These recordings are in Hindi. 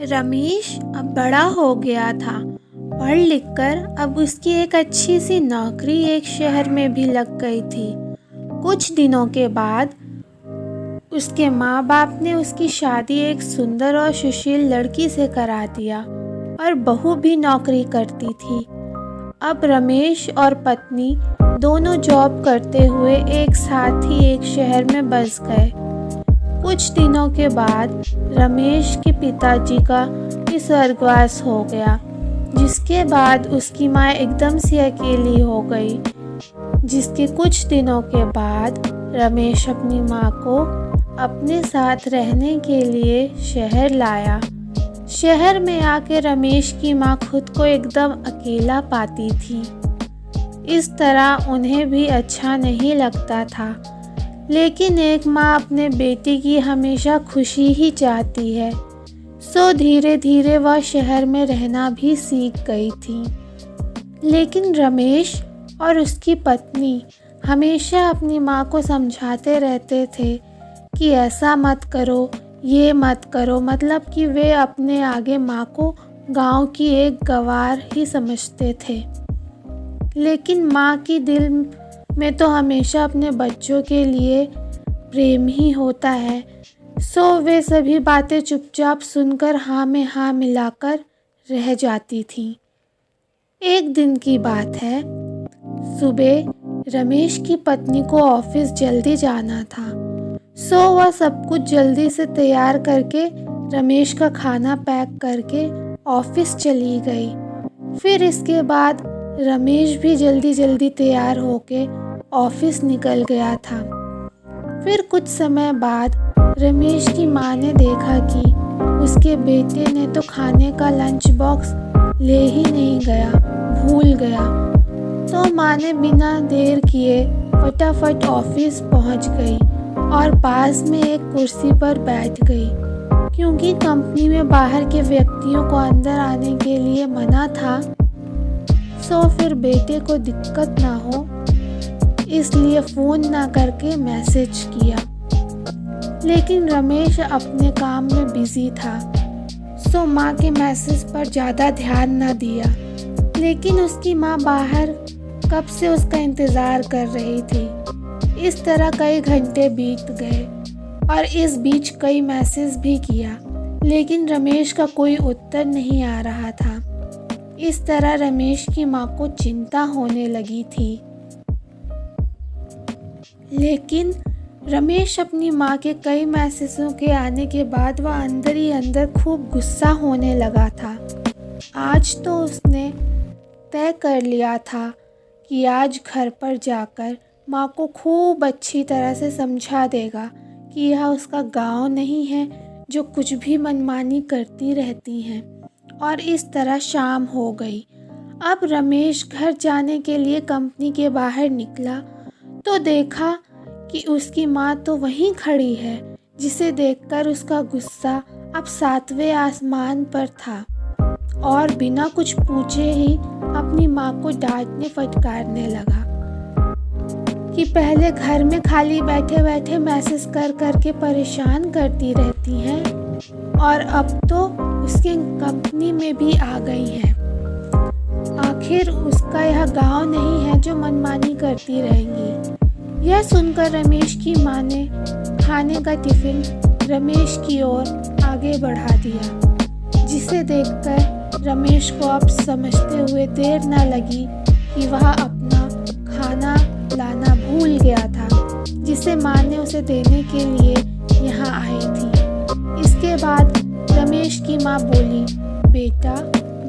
रमेश अब बड़ा हो गया था। पढ़ लिख कर अब उसकी एक अच्छी सी नौकरी एक शहर में भी लग गई थी। कुछ दिनों के बाद उसके माँ बाप ने उसकी शादी एक सुंदर और सुशील लड़की से करा दिया और बहू भी नौकरी करती थी। अब रमेश और पत्नी दोनों जॉब करते हुए एक साथ ही एक शहर में बस गए। कुछ दिनों के बाद रमेश के पिताजी का स्वर्गवास हो गया, जिसके बाद उसकी माँ एकदम से अकेली हो गई। जिसके कुछ दिनों के बाद रमेश अपनी माँ को अपने साथ रहने के लिए शहर लाया। शहर में आके रमेश की माँ खुद को एकदम अकेला पाती थी। इस तरह उन्हें भी अच्छा नहीं लगता था, लेकिन एक माँ अपने बेटे की हमेशा खुशी ही चाहती है। सो धीरे धीरे वह शहर में रहना भी सीख गई थी। लेकिन रमेश और उसकी पत्नी हमेशा अपनी माँ को समझाते रहते थे कि ऐसा मत करो, ये मत करो, मतलब कि वे अपने आगे माँ को गांव की एक गंवार ही समझते थे। लेकिन माँ की दिल में तो हमेशा अपने बच्चों के लिए प्रेम ही होता है। सो वे सभी बातें चुपचाप सुनकर हाँ में हाँ मिलाकर रह जाती थीं। एक दिन की बात है, सुबह रमेश की पत्नी को ऑफिस जल्दी जाना था। सो वह सब कुछ जल्दी से तैयार करके रमेश का खाना पैक करके ऑफिस चली गई। फिर इसके बाद रमेश भी जल्दी जल्दी तैयार होके ऑफिस निकल गया था। फिर कुछ समय बाद रमेश की माँ ने देखा कि उसके बेटे ने तो खाने का लंच बॉक्स ले ही नहीं गया, भूल गया। तो माँ ने बिना देर किए फटाफट ऑफिस पहुँच गई और पास में एक कुर्सी पर बैठ गई, क्योंकि कंपनी में बाहर के व्यक्तियों को अंदर आने के लिए मना था। सो फिर बेटे को दिक्कत ना हो इसलिए फ़ोन ना करके मैसेज किया। लेकिन रमेश अपने काम में बिज़ी था, सो माँ के मैसेज पर ज़्यादा ध्यान ना दिया। लेकिन उसकी माँ बाहर कब से उसका इंतज़ार कर रही थी। इस तरह कई घंटे बीत गए और इस बीच कई मैसेज भी किया, लेकिन रमेश का कोई उत्तर नहीं आ रहा था। इस तरह रमेश की माँ को चिंता होने लगी थी। लेकिन रमेश अपनी माँ के कई मैसेजों के आने के बाद वह अंदर ही अंदर खूब गुस्सा होने लगा था। आज तो उसने तय कर लिया था कि आज घर पर जाकर माँ को खूब अच्छी तरह से समझा देगा कि यह उसका गांव नहीं है जो कुछ भी मनमानी करती रहती हैं। और इस तरह शाम हो गई। अब रमेश घर जाने के लिए कंपनी के बाहर निकला तो देखा कि उसकी माँ तो वहीं खड़ी है, जिसे देखकर उसका गुस्सा अब 7वें आसमान पर था और बिना कुछ पूछे ही अपनी माँ को डांटने फटकारने लगा कि पहले घर में खाली बैठे बैठे मैसेज कर करके परेशान करती रहती हैं और अब तो उसके कंपनी में भी आ गई है। आखिर उसका यह गांव नहीं है जो मनमानी करती रहेंगी। यह सुनकर रमेश की माँ ने खाने का टिफिन रमेश की ओर आगे बढ़ा दिया, जिसे देखकर रमेश को अब समझते हुए देर न लगी कि वह अपना खाना लाना भूल गया था, जिसे माँ ने उसे देने के लिए यहाँ आई थी। इसके बाद रमेश की माँ बोली, बेटा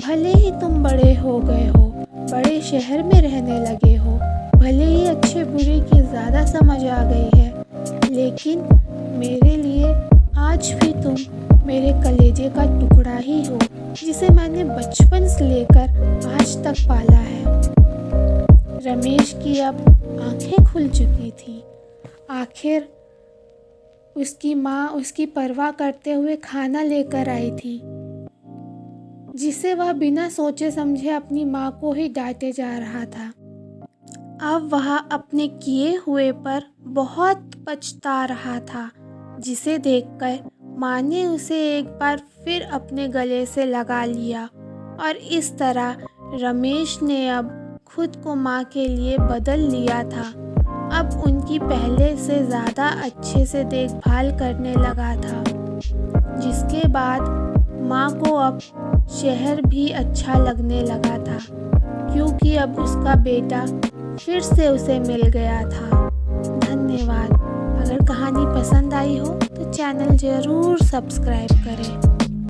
भले ही तुम बड़े हो गए हो, बड़े शहर में रहने लगे हो, भले ही अच्छे बुरे की ज़्यादा समझ आ गई है, लेकिन मेरे लिए आज भी तुम मेरे कलेजे का टुकड़ा ही हो, जिसे मैंने बचपन से लेकर आज तक पाला है। रमेश की अब आंखें खुल चुकी थी। आखिर उसकी माँ उसकी परवाह करते हुए खाना लेकर आई थी, जिसे वह बिना सोचे समझे अपनी माँ को ही डांटे जा रहा था। अब वह अपने किए हुए पर बहुत पछता रहा था, जिसे देखकर माँ ने उसे एक बार फिर अपने गले से लगा लिया और इस तरह रमेश ने अब खुद को माँ के लिए बदल लिया था। अब उनकी पहले से ज़्यादा अच्छे से देखभाल करने लगा था, जिसके बाद माँ को अब शहर भी अच्छा लगने लगा था, क्योंकि अब उसका बेटा फिर से उसे मिल गया था। धन्यवाद। अगर कहानी पसंद आई हो तो चैनल ज़रूर सब्सक्राइब करें।